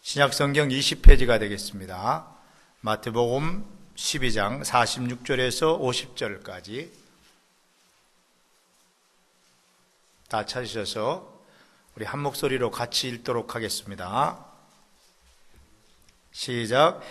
신약성경 20페이지가 되겠습니다. 마태복음 12장 46절에서 50절까지 다 찾으셔서 우리 한 목소리로 같이 읽도록 하겠습니다. 시작.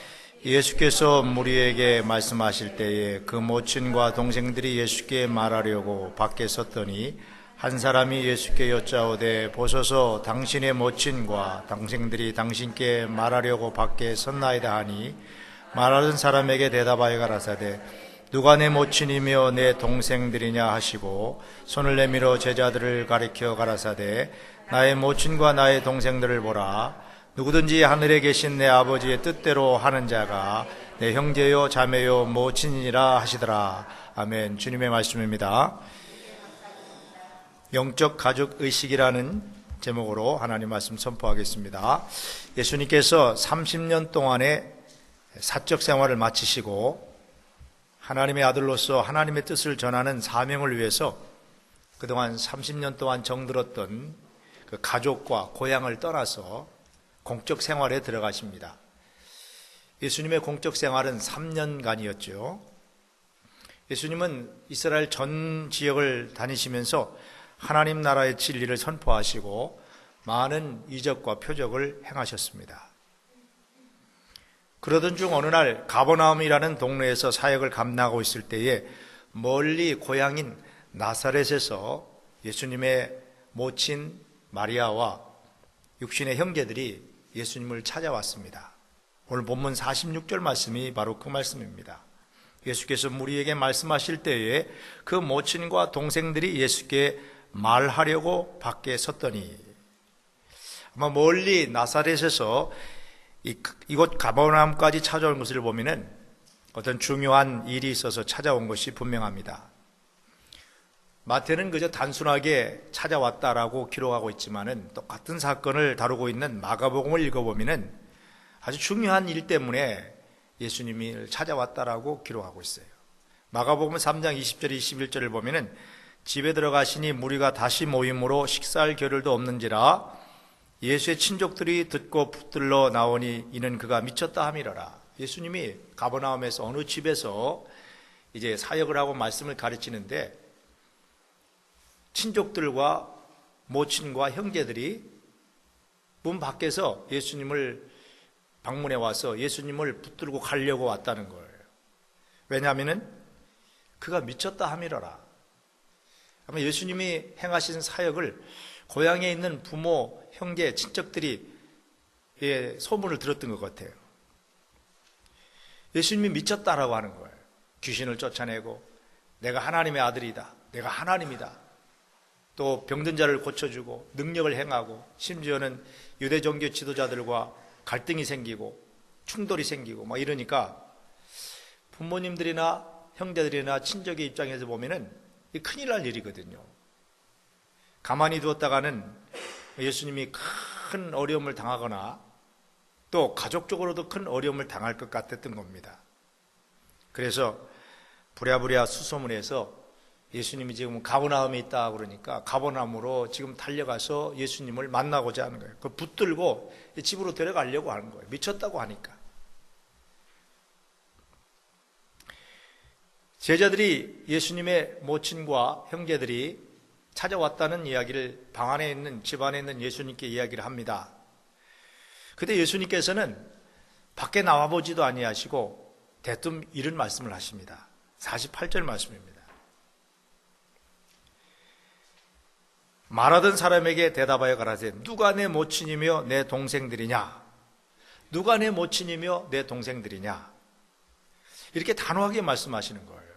예수께서 무리에게 말씀하실 때에 그 모친과 동생들이 예수께 말하려고 밖에 섰더니 한 사람이 예수께 여짜오되 보소서 당신의 모친과 동생들이 당신께 말하려고 밖에 섰나이다 하니 말하던 사람에게 대답하여 가라사대 누가 내 모친이며 내 동생들이냐 하시고 손을 내밀어 제자들을 가리켜 가라사대 나의 모친과 나의 동생들을 보라. 누구든지 하늘에 계신 내 아버지의 뜻대로 하는 자가 내 형제요 자매요 모친이라 하시더라. 아멘. 주님의 말씀입니다. 영적 가족 의식이라는 제목으로 하나님 말씀 선포하겠습니다. 예수님께서 30년 동안의 사적 생활을 마치시고 하나님의 아들로서 하나님의 뜻을 전하는 사명을 위해서 그동안 30년 동안 정들었던 그 가족과 고향을 떠나서 공적 생활에 들어가십니다. 예수님의 공적 생활은 3년간이었죠. 예수님은 이스라엘 전 지역을 다니시면서 하나님 나라의 진리를 선포하시고 많은 이적과 표적을 행하셨습니다. 그러던 중 어느 날 가버나움이라는 동네에서 사역을 감당하고 있을 때에 멀리 고향인 나사렛에서 예수님의 모친 마리아와 육신의 형제들이 예수님을 찾아왔습니다. 오늘 본문 46절 말씀이 바로 그 말씀입니다. 예수께서 무리에게 말씀하실 때에 그 모친과 동생들이 예수께 말하려고 밖에 섰더니 아마 멀리 나사렛에서 이곳 가버나움까지 찾아온 것을 보면은 어떤 중요한 일이 있어서 찾아온 것이 분명합니다. 마태는 그저 단순하게 찾아왔다라고 기록하고 있지만은 똑같은 사건을 다루고 있는 마가복음을 읽어보면은 아주 중요한 일 때문에 예수님이 찾아왔다라고 기록하고 있어요. 마가복음 3장 20절 21절을 보면은 집에 들어가시니 무리가 다시 모임으로 식사할 겨를도 없는지라 예수의 친족들이 듣고 붙들러 나오니 이는 그가 미쳤다 함이러라. 예수님이 가버나움에서 어느 집에서 이제 사역을 하고 말씀을 가르치는데 친족들과 모친과 형제들이 문 밖에서 예수님을 방문해 와서 예수님을 붙들고 가려고 왔다는 거예요. 왜냐하면은 그가 미쳤다 함이러라. 아마 예수님이 행하신 사역을 고향에 있는 부모, 형제, 친척들이 소문을 들었던 것 같아요. 예수님이 미쳤다라고 하는 거예요. 귀신을 쫓아내고 내가 하나님의 아들이다. 내가 하나님이다. 또 병든 자를 고쳐주고 능력을 행하고 심지어는 유대 종교 지도자들과 갈등이 생기고 충돌이 생기고 막 이러니까 부모님들이나 형제들이나 친족의 입장에서 보면은 큰일 날 일이거든요. 가만히 두었다가는 예수님이 큰 어려움을 당하거나 또 가족적으로도 큰 어려움을 당할 것 같았던 겁니다. 그래서 부랴부랴 수소문해서 예수님이 지금 가버나움에 있다 그러니까 가버나움으로 지금 달려가서 예수님을 만나고자 하는 거예요. 그 붙들고 집으로 데려가려고 하는 거예요. 미쳤다고 하니까. 제자들이 예수님의 모친과 형제들이 찾아왔다는 이야기를 방 안에 있는 집 안에 있는 예수님께 이야기를 합니다. 그때 예수님께서는 밖에 나와보지도 아니하시고 대뜸 이런 말씀을 하십니다. 48절 말씀입니다. 말하던 사람에게 대답하여 가라사대 누가 내 모친이며 내 동생들이냐? 누가 내 모친이며 내 동생들이냐? 이렇게 단호하게 말씀하시는 거예요.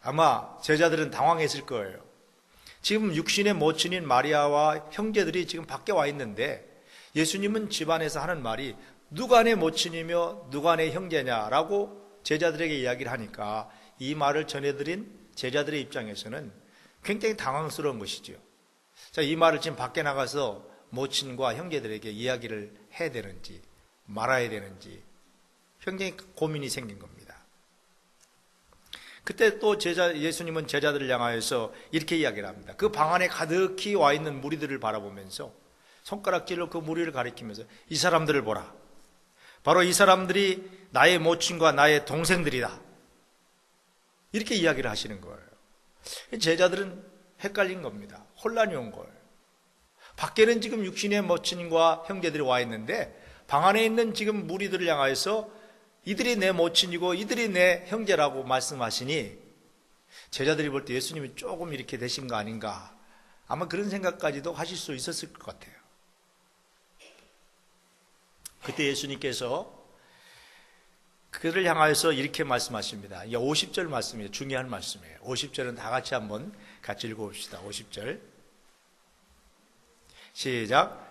아마 제자들은 당황했을 거예요. 지금 육신의 모친인 마리아와 형제들이 지금 밖에 와 있는데 예수님은 집안에서 하는 말이 누가 내 모친이며 누가 내 형제냐라고 제자들에게 이야기를 하니까 이 말을 전해드린 제자들의 입장에서는 굉장히 당황스러운 것이죠. 자, 이 말을 지금 밖에 나가서 모친과 형제들에게 이야기를 해야 되는지 말아야 되는지 굉장히 고민이 생긴 겁니다. 그때 또 예수님은 제자들을 향하여서 이렇게 이야기를 합니다. 그 방 안에 가득히 와 있는 무리들을 바라보면서 손가락질로 그 무리를 가리키면서 이 사람들을 보라. 바로 이 사람들이 나의 모친과 나의 동생들이다. 이렇게 이야기를 하시는 거예요. 제자들은 헷갈린 겁니다. 혼란이 온 거예요. 밖에는 지금 육신의 모친과 형제들이 와 있는데 방 안에 있는 지금 무리들을 향하여서 이들이 내 모친이고 이들이 내 형제라고 말씀하시니 제자들이 볼 때 예수님이 조금 이렇게 되신 거 아닌가, 아마 그런 생각까지도 하실 수 있었을 것 같아요. 그때 예수님께서 그를 향하여서 이렇게 말씀하십니다. 이게 50절 말씀이에요. 중요한 말씀이에요. 50절은 다 같이 한번 같이 읽어봅시다. 50절 시작.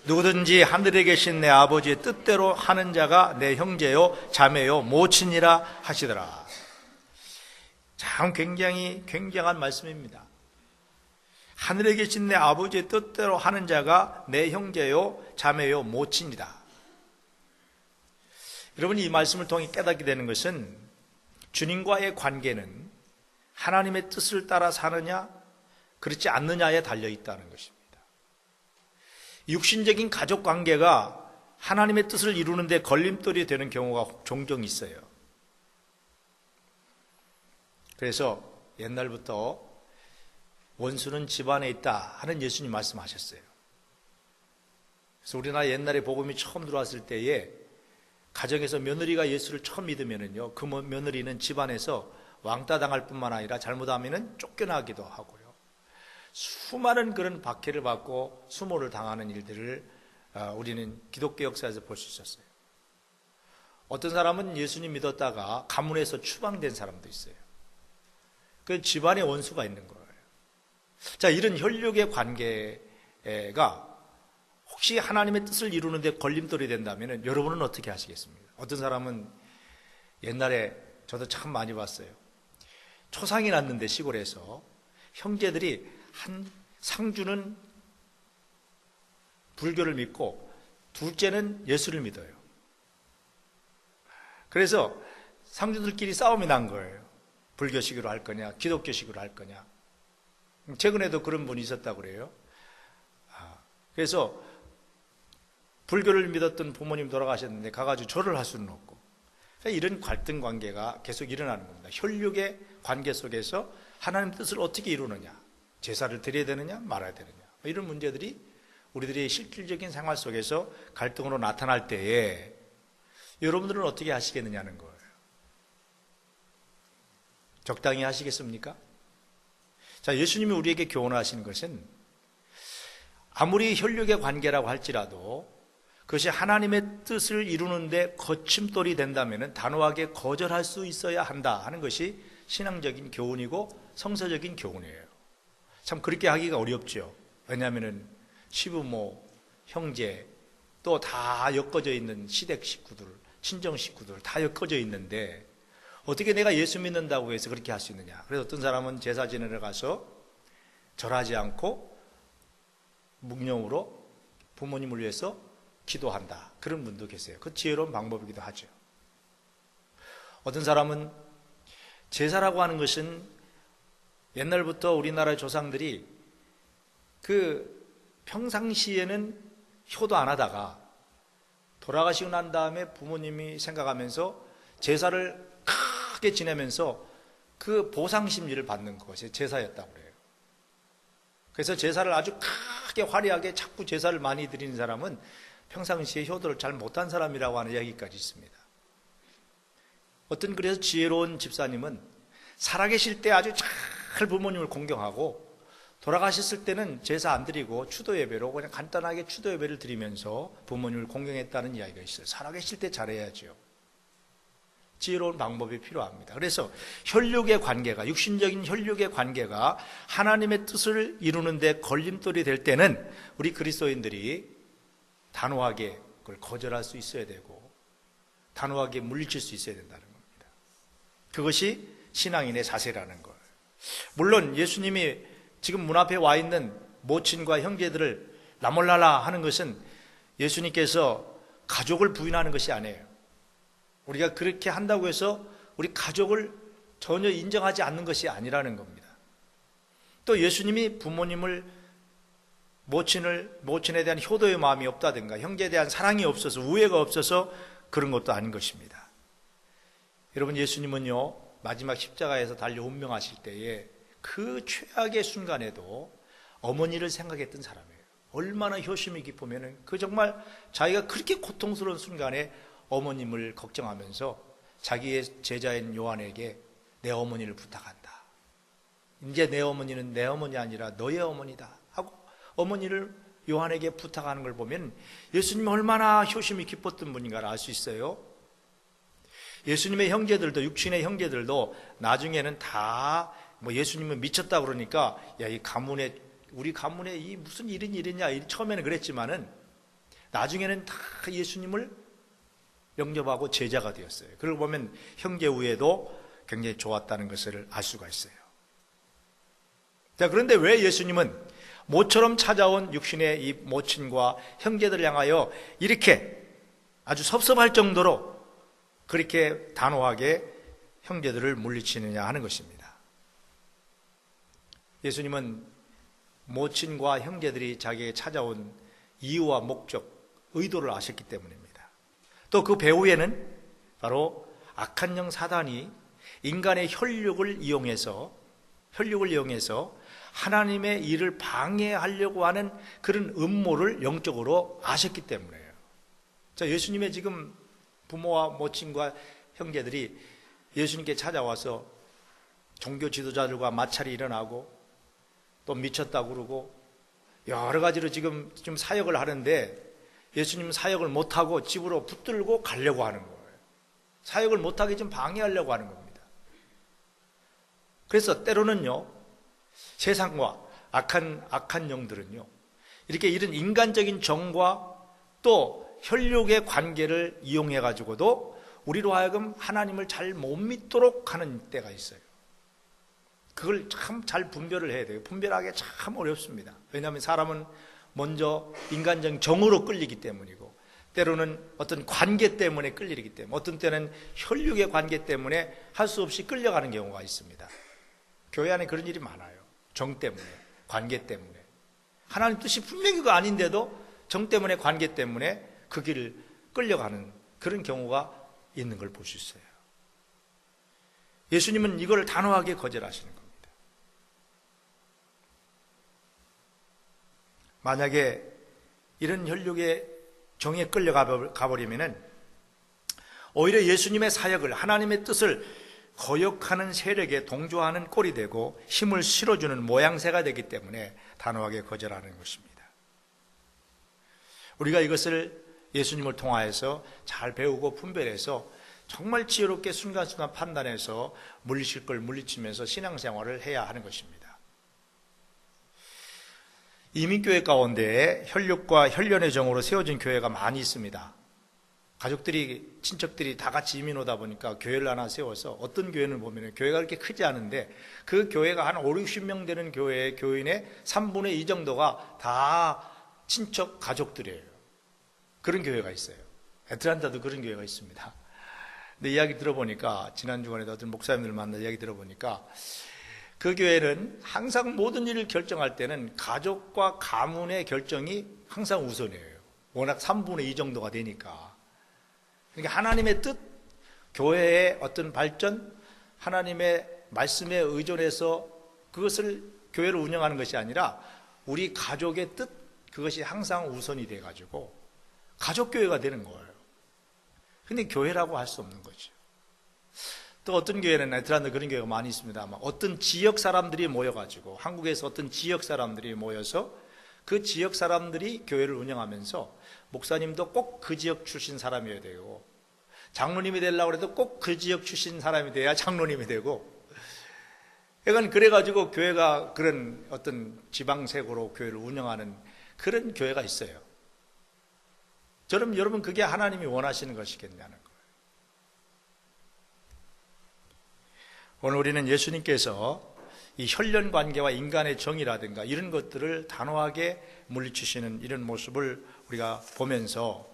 누구든지 하늘에 계신 내 아버지의 뜻대로 하는 자가 내 형제요 자매요 모친이라 하시더라. 참 굉장한 말씀입니다. 하늘에 계신 내 아버지의 뜻대로 하는 자가 내 형제요 자매요 모친이다. 여러분, 이 말씀을 통해 깨닫게 되는 것은 주님과의 관계는 하나님의 뜻을 따라 사느냐 그렇지 않느냐에 달려있다는 것입니다. 육신적인 가족 관계가 하나님의 뜻을 이루는 데 걸림돌이 되는 경우가 종종 있어요. 그래서 옛날부터 원수는 집안에 있다 하는 예수님 말씀하셨어요. 그래서 우리나라 옛날에 복음이 처음 들어왔을 때에 가정에서 며느리가 예수를 처음 믿으면은요, 그 며느리는 집안에서 왕따 당할 뿐만 아니라 잘못하면은 쫓겨나기도 하고요. 수많은 그런 박해를 받고 수모를 당하는 일들을 우리는 기독교 역사에서 볼 수 있었어요. 어떤 사람은 예수님 믿었다가 가문에서 추방된 사람도 있어요. 그 집안에 원수가 있는 거예요. 자, 이런 혈육의 관계가 혹시 하나님의 뜻을 이루는 데 걸림돌이 된다면 여러분은 어떻게 하시겠습니까? 어떤 사람은 옛날에 저도 참 많이 봤어요. 초상이 났는데 시골에서 형제들이 한 상주는 불교를 믿고 둘째는 예수를 믿어요. 그래서 상주들끼리 싸움이 난 거예요. 불교식으로 할 거냐 기독교식으로 할 거냐. 최근에도 그런 분이 있었다고 그래요. 그래서 불교를 믿었던 부모님 돌아가셨는데 가가지고 절을 할 수는 없고, 이런 갈등 관계가 계속 일어나는 겁니다. 혈육의 관계 속에서 하나님 뜻을 어떻게 이루느냐, 제사를 드려야 되느냐 말아야 되느냐, 이런 문제들이 우리들의 실질적인 생활 속에서 갈등으로 나타날 때에 여러분들은 어떻게 하시겠느냐는 거예요. 적당히 하시겠습니까? 자, 예수님이 우리에게 교훈하시는 것은 아무리 혈육의 관계라고 할지라도 그것이 하나님의 뜻을 이루는데 거침돌이 된다면 단호하게 거절할 수 있어야 한다 하는 것이 신앙적인 교훈이고 성서적인 교훈이에요. 참 그렇게 하기가 어렵죠. 왜냐하면 시부모, 형제 또 다 엮어져 있는 시댁 식구들, 친정 식구들 다 엮어져 있는데 어떻게 내가 예수 믿는다고 해서 그렇게 할 수 있느냐. 그래서 어떤 사람은 제사 지내러 가서 절하지 않고 묵념으로 부모님을 위해서 기도한다. 그런 분도 계세요. 그 지혜로운 방법이기도 하죠. 어떤 사람은 제사라고 하는 것은 옛날부터 우리나라 조상들이 그 평상시에는 효도 안 하다가 돌아가시고 난 다음에 부모님이 생각하면서 제사를 크게 지내면서 그 보상 심리를 받는 것이 제사였다고 그래요. 그래서 제사를 아주 크게 화려하게 자꾸 제사를 많이 드리는 사람은 평상시에 효도를 잘 못한 사람이라고 하는 이야기까지 있습니다. 어떤 그래서 지혜로운 집사님은 살아계실 때 아주 잘 부모님을 공경하고 돌아가셨을 때는 제사 안 드리고 추도 예배로 그냥 간단하게 추도 예배를 드리면서 부모님을 공경했다는 이야기가 있어요. 살아계실 때 잘해야죠. 지혜로운 방법이 필요합니다. 그래서 혈육의 관계가, 육신적인 혈육의 관계가 하나님의 뜻을 이루는 데 걸림돌이 될 때는 우리 그리스도인들이 단호하게 그걸 거절할 수 있어야 되고 단호하게 물리칠 수 있어야 된다는 겁니다. 그것이 신앙인의 자세라는 거예요. 물론 예수님이 지금 문 앞에 와 있는 모친과 형제들을 나몰라라 하는 것은 예수님께서 가족을 부인하는 것이 아니에요. 우리가 그렇게 한다고 해서 우리 가족을 전혀 인정하지 않는 것이 아니라는 겁니다. 또 예수님이 부모님을 모친에 대한 효도의 마음이 없다든가 형제에 대한 사랑이 없어서 우애가 없어서 그런 것도 아닌 것입니다. 여러분, 예수님은요 마지막 십자가에서 달려 운명하실 때에 그 최악의 순간에도 어머니를 생각했던 사람이에요. 얼마나 효심이 깊으면 그 정말 자기가 그렇게 고통스러운 순간에 어머님을 걱정하면서 자기의 제자인 요한에게 내 어머니를 부탁한다. 이제 내 어머니는 내 어머니 아니라 너의 어머니다 하고 어머니를 요한에게 부탁하는 걸 보면 예수님이 얼마나 효심이 깊었던 분인가를 알 수 있어요. 예수님의 형제들도, 육신의 형제들도 나중에는 다 예수님은 미쳤다 그러니까 야, 우리 가문에 이 무슨 일이 일이냐 처음에는 그랬지만은 나중에는 다 예수님을 영접하고 제자가 되었어요. 그걸 보면 형제 우애도 굉장히 좋았다는 것을 알 수가 있어요. 자, 그런데 왜 예수님은 모처럼 찾아온 육신의 이 모친과 형제들을 향하여 이렇게 아주 섭섭할 정도로 그렇게 단호하게 형제들을 물리치느냐 하는 것입니다. 예수님은 모친과 형제들이 자기에게 찾아온 이유와 목적, 의도를 아셨기 때문입니다. 또 그 배후에는 바로 악한 영 사단이 인간의 혈육을 이용해서 하나님의 일을 방해하려고 하는 그런 음모를 영적으로 아셨기 때문이에요. 자, 예수님의 지금 부모와 모친과 형제들이 예수님께 찾아와서 종교 지도자들과 마찰이 일어나고 또 미쳤다고 그러고 여러 가지로 지금 사역을 하는데 예수님은 사역을 못하고 집으로 붙들고 가려고 하는 거예요. 사역을 못하게 좀 방해하려고 하는 겁니다. 그래서 때로는요, 세상과 악한 영들은요, 이렇게 이런 인간적인 정과 또 혈육의 관계를 이용해가지고도 우리로 하여금 하나님을 잘 못 믿도록 하는 때가 있어요. 그걸 참 잘 분별을 해야 돼요. 분별하기 참 어렵습니다. 왜냐하면 사람은 먼저 인간적인 정으로 끌리기 때문이고 때로는 어떤 관계 때문에 끌리기 때문에 어떤 때는 혈육의 관계 때문에 할 수 없이 끌려가는 경우가 있습니다. 교회 안에 그런 일이 많아요. 정 때문에, 관계 때문에. 하나님 뜻이 분명히 그거 아닌데도 정 때문에, 관계 때문에 그 길을 끌려가는 그런 경우가 있는 걸 볼 수 있어요. 예수님은 이걸 단호하게 거절하시는 겁니다. 만약에 이런 혈육의 정에 끌려가버리면 오히려 예수님의 사역을, 하나님의 뜻을 거역하는 세력에 동조하는 꼴이 되고 힘을 실어주는 모양새가 되기 때문에 단호하게 거절하는 것입니다. 우리가 이것을 예수님을 통하여서 잘 배우고 분별해서 정말 지혜롭게 순간순간 판단해서 물리칠 걸 물리치면서 신앙생활을 해야 하는 것입니다. 이민교회 가운데 혈육과 혈연의 정으로 세워진 교회가 많이 있습니다. 가족들이, 친척들이 다 같이 이민 오다 보니까 교회를 하나 세워서 어떤 교회는 보면 교회가 그렇게 크지 않은데 그 교회가 한 5, 60명 되는 교회의 교인의 3분의 2 정도가 다 친척 가족들이에요. 그런 교회가 있어요. 애틀란타도 그런 교회가 있습니다. 근데 이야기 들어보니까 지난 주간에도 어떤 목사님들 만나 이야기 들어보니까 그 교회는 항상 모든 일을 결정할 때는 가족과 가문의 결정이 항상 우선이에요. 워낙 3분의 2 정도가 되니까. 그러니까 하나님의 뜻, 교회의 어떤 발전, 하나님의 말씀에 의존해서 그것을 교회를 운영하는 것이 아니라 우리 가족의 뜻, 그것이 항상 우선이 돼가지고 가족교회가 되는 거예요. 근데 교회라고 할 수 없는 거죠. 또 어떤 교회는 애틀란타 그런 교회가 많이 있습니다. 어떤 지역 사람들이 모여가지고 한국에서 어떤 지역 사람들이 모여서 그 지역 사람들이 교회를 운영하면서 목사님도 꼭 그 지역 출신 사람이어야 되고 장로님이 되려고 해도 꼭 그 지역 출신 사람이 돼야 장로님이 되고 그러니까 그래가지고 교회가 그런 어떤 지방색으로 교회를 운영하는 그런 교회가 있어요. 저는 여러분 그게 하나님이 원하시는 것이겠냐는 거예요. 오늘 우리는 예수님께서 이 혈연 관계와 인간의 정이라든가 이런 것들을 단호하게 물리치시는 이런 모습을 우리가 보면서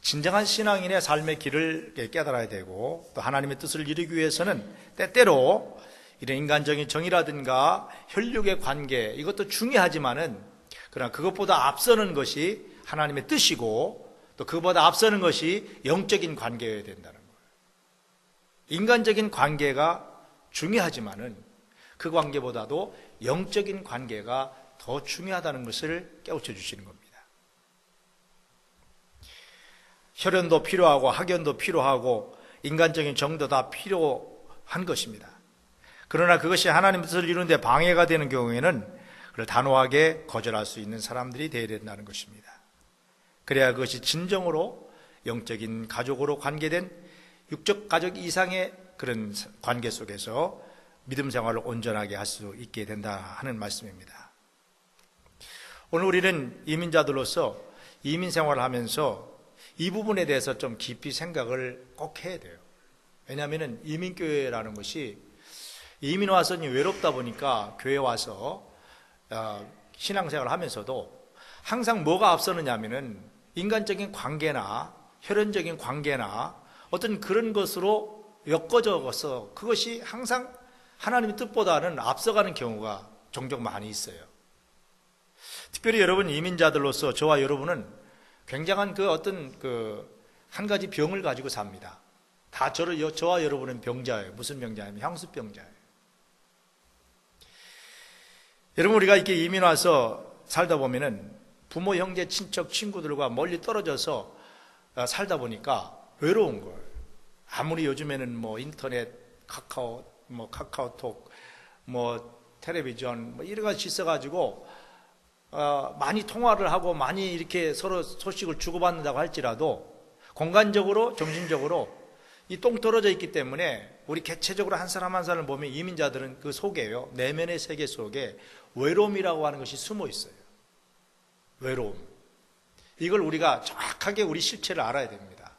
진정한 신앙인의 삶의 길을 깨달아야 되고 또 하나님의 뜻을 이루기 위해서는 때때로 이런 인간적인 정이라든가 혈육의 관계 이것도 중요하지만은 그러나 그것보다 앞서는 것이 하나님의 뜻이고 또 그보다 앞서는 것이 영적인 관계여야 된다는 거예요. 인간적인 관계가 중요하지만은 그 관계보다도 영적인 관계가 더 중요하다는 것을 깨우쳐 주시는 겁니다. 혈연도 필요하고 학연도 필요하고 인간적인 정도 다 필요한 것입니다. 그러나 그것이 하나님의 뜻을 이루는데 방해가 되는 경우에는 그걸 단호하게 거절할 수 있는 사람들이 되어야 된다는 것입니다. 그래야 그것이 진정으로 영적인 가족으로 관계된 육적 가족 이상의 그런 관계 속에서 믿음 생활을 온전하게 할 수 있게 된다 하는 말씀입니다. 오늘 우리는 이민자들로서 이민 생활을 하면서 이 부분에 대해서 좀 깊이 생각을 꼭 해야 돼요. 왜냐하면 이민교회라는 것이 이민 와서 외롭다 보니까 교회 와서 신앙생활을 하면서도 항상 뭐가 앞서느냐 하면은 인간적인 관계나 혈연적인 관계나 어떤 그런 것으로 엮어져서 그것이 항상 하나님의 뜻보다는 앞서가는 경우가 종종 많이 있어요. 특별히 여러분 이민자들로서 저와 여러분은 굉장한 한 가지 병을 가지고 삽니다. 다 저와 여러분은 병자예요. 무슨 병자냐면 향수병자예요. 여러분 우리가 이렇게 이민 와서 살다 보면은 부모, 형제, 친척, 친구들과 멀리 떨어져서 살다 보니까 외로운 거예요. 아무리 요즘에는 뭐 인터넷, 카카오톡, 텔레비전 여러 가지 있어가지고 많이 통화를 하고 많이 이렇게 서로 소식을 주고받는다고 할지라도 공간적으로, 정신적으로 이 똥 떨어져 있기 때문에 우리 개체적으로 한 사람 한 사람을 보면 이민자들은 그 속에요. 내면의 세계 속에 외로움이라고 하는 것이 숨어 있어요. 외로움. 이걸 우리가 정확하게 우리 실체를 알아야 됩니다.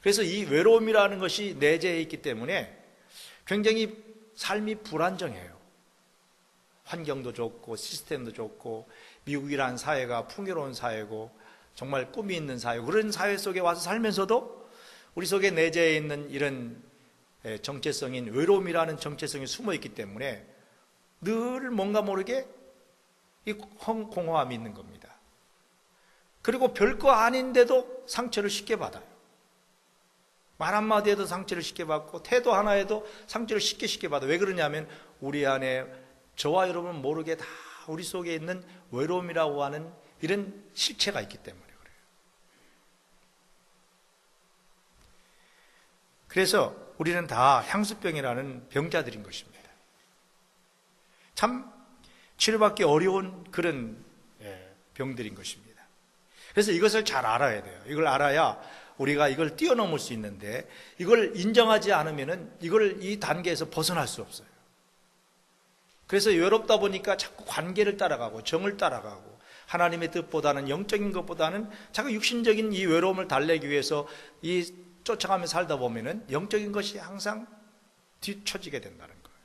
그래서 이 외로움이라는 것이 내재해 있기 때문에 굉장히 삶이 불안정해요. 환경도 좋고 시스템도 좋고 미국이라는 사회가 풍요로운 사회고 정말 꿈이 있는 사회, 그런 사회 속에 와서 살면서도 우리 속에 내재해 있는 이런 정체성인 외로움이라는 정체성이 숨어 있기 때문에 늘 뭔가 모르게 이 공허함이 있는 겁니다. 그리고 별거 아닌데도 상처를 쉽게 받아요. 말 한마디에도 상처를 쉽게 받고 태도 하나에도 상처를 쉽게 받아요. 왜 그러냐면 우리 안에 저와 여러분 모르게 다 우리 속에 있는 외로움이라고 하는 이런 실체가 있기 때문에 그래요. 그래서 우리는 다 향수병이라는 병자들인 것입니다. 참 치료받기 어려운 그런 병들인 것입니다. 그래서 이것을 잘 알아야 돼요. 이걸 알아야 우리가 이걸 뛰어넘을 수 있는데 이걸 인정하지 않으면은 이 단계에서 벗어날 수 없어요. 그래서 외롭다 보니까 자꾸 관계를 따라가고 정을 따라가고 하나님의 뜻보다는 영적인 것보다는 자꾸 육신적인 이 외로움을 달래기 위해서 쫓아가며 살다 보면은 영적인 것이 항상 뒤처지게 된다는 거예요.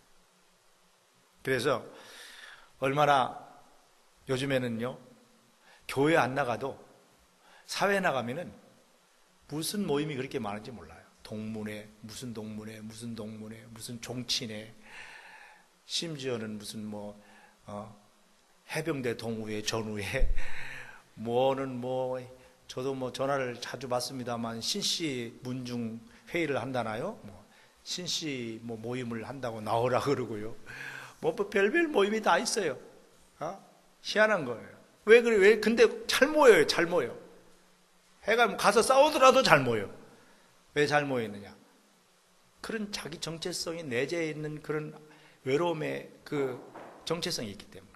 그래서 얼마나 요즘에는요, 교회 안 나가도 사회 나가면은 무슨 모임이 그렇게 많은지 몰라요. 동문회, 무슨 동문회, 무슨 동문회, 무슨 종친회, 심지어는 무슨 해병대 동우회, 전우회, 저도 전화를 자주 받습니다만 신씨 문중 회의를 한다나요? 신씨 모임을 한다고 나오라 그러고요. 별별 모임이 다 있어요. 희한한 거예요. 왜 그래? 근데 잘 모여요, 잘 모여. 해가 가서 싸우더라도 잘 모여. 왜 잘 모이느냐? 그런 자기 정체성이 내재해 있는 그런 외로움의 그 정체성이 있기 때문에.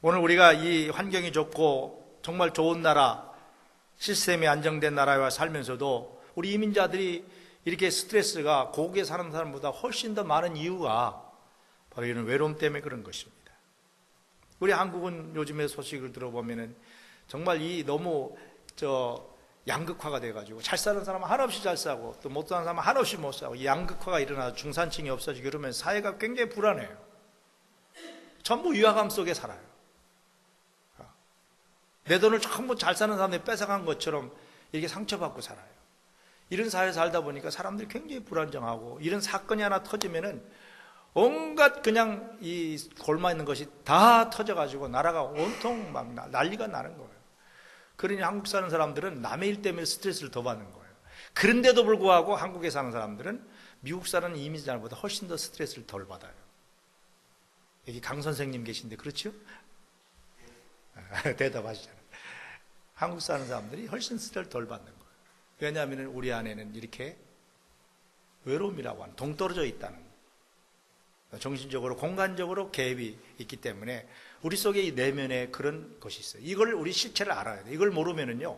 오늘 우리가 이 환경이 좋고 정말 좋은 나라, 시스템이 안정된 나라에 살면서도 우리 이민자들이 이렇게 스트레스가 고국에 사는 사람보다 훨씬 더 많은 이유가 바로 이런 외로움 때문에 그런 것입니다. 우리 한국은 요즘에 소식을 들어보면은 정말 너무 양극화가 돼가지고 잘 사는 사람은 한없이 잘 사고 또 못 사는 사람은 한없이 못 사고 이 양극화가 일어나서 중산층이 없어지고 그러면 사회가 굉장히 불안해요. 전부 위화감 속에 살아요. 내 돈을 전부 잘 사는 사람들이 뺏어간 것처럼 이렇게 상처받고 살아요. 이런 사회에 살다 보니까 사람들이 굉장히 불안정하고 이런 사건이 하나 터지면은 온갖 그냥 이 골마 있는 것이 다 터져가지고 나라가 온통 막 난리가 나는 거예요. 그러니 한국 사는 사람들은 남의 일 때문에 스트레스를 더 받는 거예요. 그런데도 불구하고 한국에 사는 사람들은 미국 사는 이민자보다 훨씬 더 스트레스를 덜 받아요. 여기 강 선생님 계신데 그렇죠? 대답하시잖아요. 한국 사는 사람들이 훨씬 스트레스를 덜 받는 거예요. 왜냐하면 우리 안에는 이렇게 외로움이라고 하는 동떨어져 있다는, 정신적으로 공간적으로 갭이 있기 때문에 우리 속에 이 내면에 그런 것이 있어요. 이걸 우리 실체를 알아야 돼요. 이걸 모르면은요,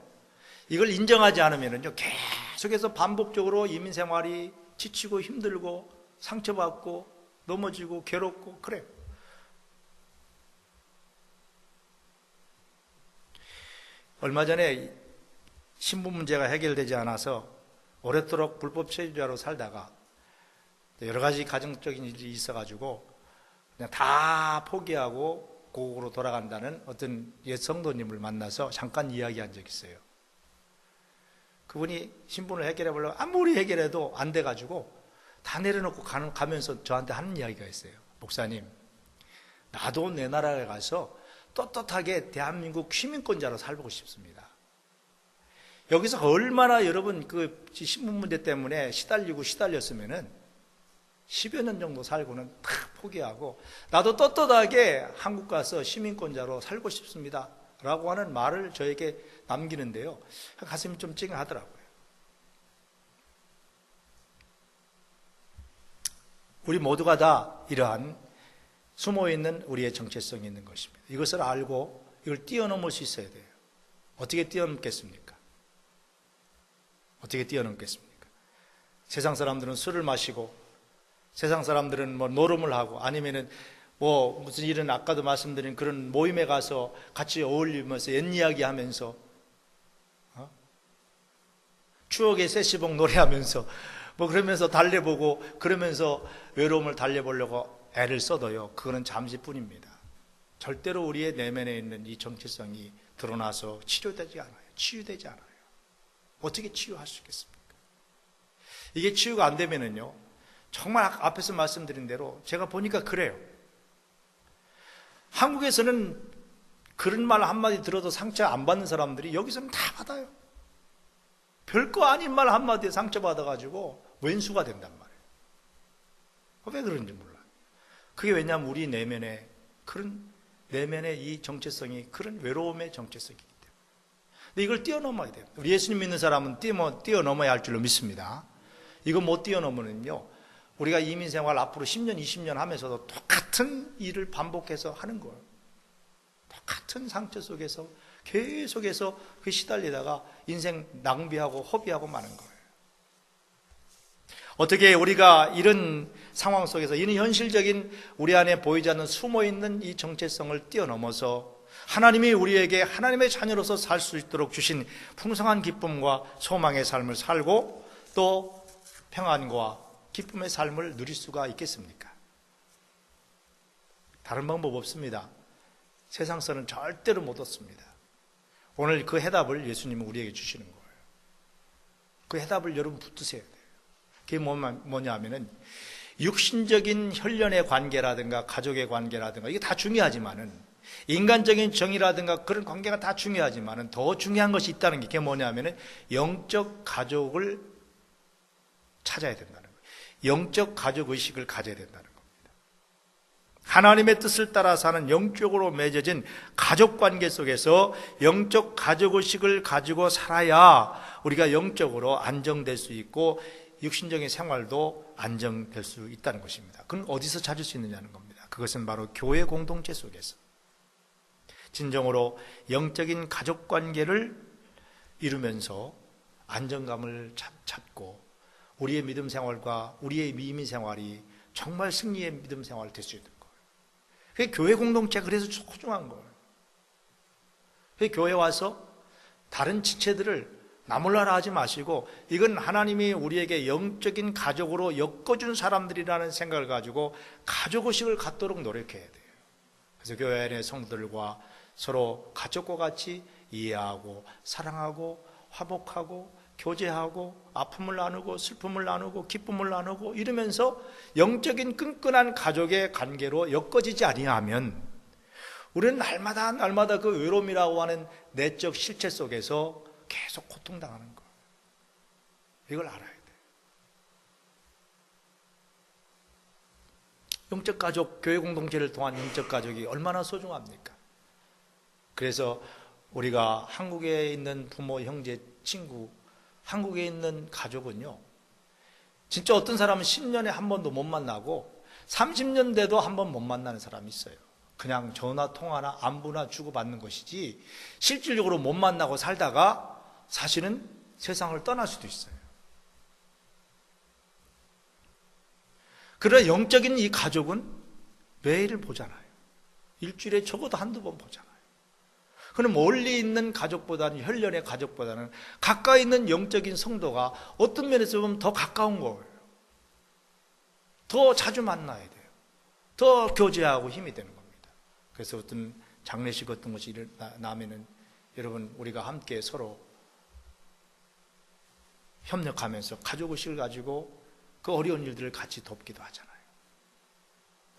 이걸 인정하지 않으면은요, 계속해서 반복적으로 이민 생활이 지치고 힘들고 상처받고 넘어지고 괴롭고 그래요. 얼마 전에 신분 문제가 해결되지 않아서 오랫도록 불법 체류자로 살다가 여러 가지 가정적인 일이 있어가지고 그냥 다 포기하고 고국으로 돌아간다는 어떤 옛 성도님을 만나서 잠깐 이야기한 적이 있어요. 그분이 신분을 해결해 보려고 아무리 해결해도 안 돼가지고 다 내려놓고 가면서 저한테 하는 이야기가 있어요. 목사님, 나도 내 나라에 가서 떳떳하게 대한민국 시민권자로 살고 싶습니다. 여기서 얼마나 여러분 그 신분 문제 때문에 시달렸으면은 10여 년 정도 살고는 다 포기하고 나도 떳떳하게 한국 가서 시민권자로 살고 싶습니다 라고 하는 말을 저에게 남기는데요, 가슴이 좀 찡하더라고요. 우리 모두가 다 이러한 숨어있는 우리의 정체성이 있는 것입니다. 이것을 알고 이걸 뛰어넘을 수 있어야 돼요. 어떻게 뛰어넘겠습니까? 어떻게 뛰어넘겠습니까? 세상 사람들은 술을 마시고, 세상 사람들은 뭐 노름을 하고, 아니면은 뭐 무슨 일은 아까도 말씀드린 그런 모임에 가서 같이 어울리면서 옛 이야기 하면서 추억의 세시봉 노래하면서 뭐 그러면서 달래보고, 그러면서 외로움을 달래보려고 애를 써도요, 그거는 잠시뿐입니다. 절대로 우리의 내면에 있는 이 정체성이 드러나서 치료되지 않아요. 치유되지 않아요. 어떻게 치유할 수 있겠습니까? 이게 치유가 안 되면은요, 정말 앞에서 말씀드린 대로 제가 보니까 그래요. 한국에서는 그런 말 한마디 들어도 상처 안 받는 사람들이 여기서는 다 받아요. 별거 아닌 말 한마디에 상처받아가지고 왼수가 된단 말이에요. 왜 그런지 몰라요. 그게 왜냐하면 우리 내면에 그런 내면의 이 정체성이 그런 외로움의 정체성이기 때문에. 근데 이걸 뛰어넘어야 돼요. 우리 예수님 믿는 사람은 뛰어넘어야 할 줄로 믿습니다. 이거 못 뛰어넘으면요, 우리가 이민 생활 앞으로 10년, 20년 하면서도 똑같은 일을 반복해서 하는 거예요. 똑같은 상처 속에서 계속해서 그 시달리다가 인생 낭비하고 허비하고 마는 거예요. 어떻게 우리가 이런 상황 속에서 이런 현실적인 우리 안에 보이지 않는 숨어있는 이 정체성을 뛰어넘어서 하나님이 우리에게 하나님의 자녀로서 살 수 있도록 주신 풍성한 기쁨과 소망의 삶을 살고 또 평안과 기쁨의 삶을 누릴 수가 있겠습니까? 다른 방법 없습니다. 세상서는 절대로 못 얻습니다. 오늘 그 해답을 예수님은 우리에게 주시는 거예요. 그 해답을 여러분 붙드셔야 돼요. 그게 뭐냐 하면은 육신적인 혈연의 관계라든가 가족의 관계라든가 이게 다 중요하지만은, 인간적인 정의라든가 그런 관계가 다 중요하지만은 더 중요한 것이 있다는 게 그게 뭐냐 하면은 영적 가족을 찾아야 된다는 거예요. 영적 가족 의식을 가져야 된다는 겁니다. 하나님의 뜻을 따라 사는 영적으로 맺어진 가족 관계 속에서 영적 가족 의식을 가지고 살아야 우리가 영적으로 안정될 수 있고 육신적인 생활도 안정될 수 있다는 것입니다. 그건 어디서 찾을 수 있느냐는 겁니다. 그것은 바로 교회 공동체 속에서 진정으로 영적인 가족 관계를 이루면서 안정감을 찾고 우리의 믿음 생활과 우리의 이민 생활이 정말 승리의 믿음 생활이 될 수 있는 거예요. 그게 교회 공동체가 그래서 소중한 거예요. 그게 교회 와서 다른 지체들을 나 몰라라 하지 마시고, 이건 하나님이 우리에게 영적인 가족으로 엮어준 사람들이라는 생각을 가지고 가족의식을 갖도록 노력해야 돼요. 그래서 교회 안의 성도들과 서로 가족과 같이 이해하고 사랑하고 화목하고 교제하고 아픔을 나누고 슬픔을 나누고 기쁨을 나누고 이러면서 영적인 끈끈한 가족의 관계로 엮어지지 아니하면 우리는 날마다 그 외로움이라고 하는 내적 실체 속에서 계속 고통당하는 거예요. 이걸 알아야 돼요. 영적 가족, 교회 공동체를 통한 영적 가족이 얼마나 소중합니까? 그래서 우리가 한국에 있는 부모, 형제, 친구, 한국에 있는 가족은요, 진짜 어떤 사람은 10년에 한 번도 못 만나고 30년 돼도 한 번 못 만나는 사람이 있어요. 그냥 전화 통화나 안부나 주고받는 것이지 실질적으로 못 만나고 살다가 사실은 세상을 떠날 수도 있어요. 그러나 영적인 이 가족은 매일 보잖아요. 일주일에 적어도 한두 번 보잖아요. 그럼 멀리 있는 가족보다는, 혈연의 가족보다는 가까이 있는 영적인 성도가 어떤 면에서 보면 더 가까운 거예요. 더 자주 만나야 돼요. 더 교제하고 힘이 되는 겁니다. 그래서 어떤 장례식 어떤 것이 일어나면은 여러분, 우리가 함께 서로 협력하면서 가족의식을 가지고 그 어려운 일들을 같이 돕기도 하잖아요.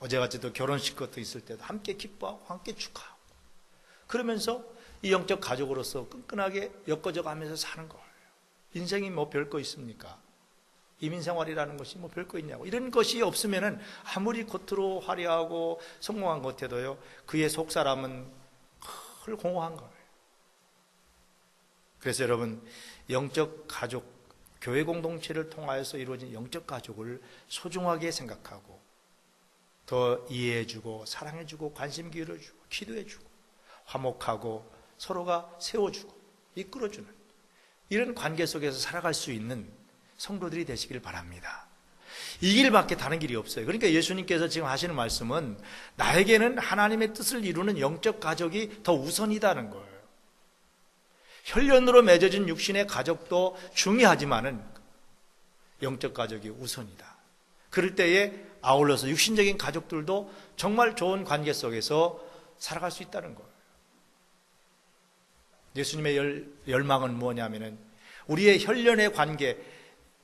어제같이도 결혼식 것도 있을 때도 함께 기뻐하고 함께 축하하고 그러면서 이 영적 가족으로서 끈끈하게 엮어져 가면서 사는 거예요. 인생이 뭐 별거 있습니까? 이민생활이라는 것이 뭐 별거 있냐고. 이런 것이 없으면은 아무리 겉으로 화려하고 성공한 것 같아도요, 그의 속사람은 늘 공허한 거예요. 그래서 여러분, 영적 가족, 교회 공동체를 통하여서 이루어진 영적 가족을 소중하게 생각하고 더 이해해주고 사랑해주고 관심 기울여주고 기도해주고 화목하고 서로가 세워주고 이끌어주는 이런 관계 속에서 살아갈 수 있는 성도들이 되시길 바랍니다. 이 길밖에 다른 길이 없어요. 그러니까 예수님께서 지금 하시는 말씀은 나에게는 하나님의 뜻을 이루는 영적 가족이 더 우선이다는 거예요. 혈연으로 맺어진 육신의 가족도 중요하지만은 영적 가족이 우선이다. 그럴 때에 아울러서 육신적인 가족들도 정말 좋은 관계 속에서 살아갈 수 있다는 거예요. 예수님의 열망은 뭐냐면은 우리의 혈연의 관계,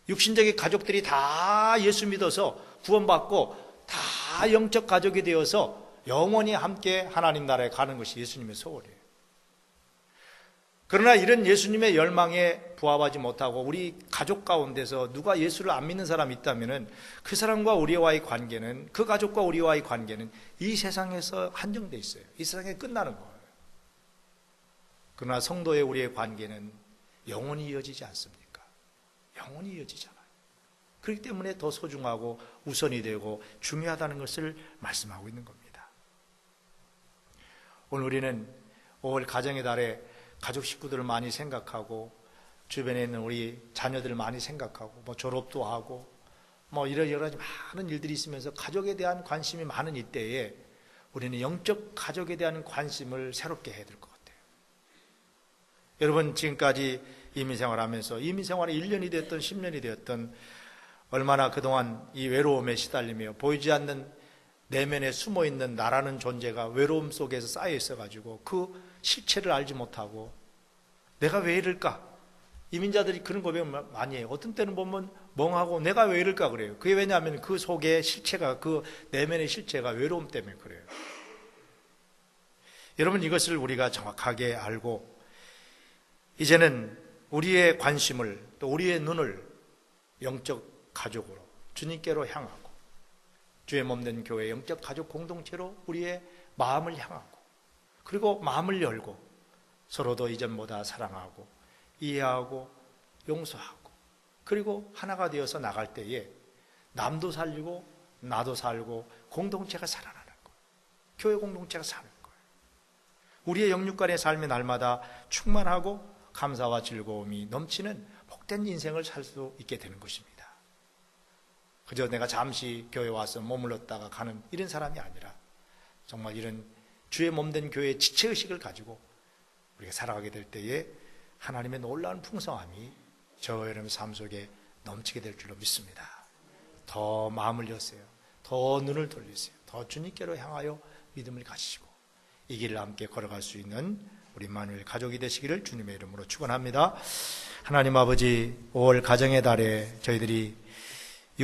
육신적인 가족들이 다 예수 믿어서 구원받고 다 영적 가족이 되어서 영원히 함께 하나님 나라에 가는 것이 예수님의 소원이에요. 그러나 이런 예수님의 열망에 부합하지 못하고 우리 가족 가운데서 누가 예수를 안 믿는 사람이 있다면 그 사람과 우리와의 관계는, 그 가족과 우리와의 관계는 이 세상에서 한정되어 있어요. 이 세상에 끝나는 거예요. 그러나 성도의 우리의 관계는 영원히 이어지지 않습니까? 영원히 이어지잖아요. 그렇기 때문에 더 소중하고 우선이 되고 중요하다는 것을 말씀하고 있는 겁니다. 오늘 우리는 5월 가정의 달에 가족 식구들을 많이 생각하고 주변에 있는 우리 자녀들을 많이 생각하고 뭐 졸업도 하고 뭐 여러 가지 많은 일들이 있으면서 가족에 대한 관심이 많은 이때에 우리는 영적 가족에 대한 관심을 새롭게 해야 될 것 같아요. 여러분, 지금까지 이민생활하면서 이민생활이 1년이 됐든 10년이 되었든 얼마나 그동안 이 외로움에 시달리며 보이지 않는 내면에 숨어있는 나라는 존재가 외로움 속에서 쌓여 있어가지고 그 실체를 알지 못하고 내가 왜 이럴까? 이민자들이 그런 고백을 많이 해요. 어떤 때는 보면 멍하고 내가 왜 이럴까 그래요. 그게 왜냐하면 그 속에 실체가, 그 내면의 실체가 외로움 때문에 그래요. 여러분, 이것을 우리가 정확하게 알고 이제는 우리의 관심을 또 우리의 눈을 영적 가족으로 주님께로 향하고 주의 몸된 교회 영적 가족 공동체로 우리의 마음을 향하고 그리고 마음을 열고 서로도 이전보다 사랑하고 이해하고 용서하고 그리고 하나가 되어서 나갈 때에 남도 살리고 나도 살고 공동체가 살아나는 거예요. 교회 공동체가 사는 거예요. 우리의 영육간의 삶이 날마다 충만하고 감사와 즐거움이 넘치는 복된 인생을 살 수 있게 되는 것입니다. 그저 내가 잠시 교회 와서 머물렀다가 가는 이런 사람이 아니라 정말 이런 주의 몸된 교회의 지체의식을 가지고 우리가 살아가게 될 때에 하나님의 놀라운 풍성함이 저 여러분의 삶 속에 넘치게 될 줄로 믿습니다. 더 마음을 여세요. 더 눈을 돌리세요. 더 주님께로 향하여 믿음을 가지시고 이 길을 함께 걸어갈 수 있는 우리 임마누엘 가족이 되시기를 주님의 이름으로 축원합니다. 하나님 아버지, 5월 가정의 달에 저희들이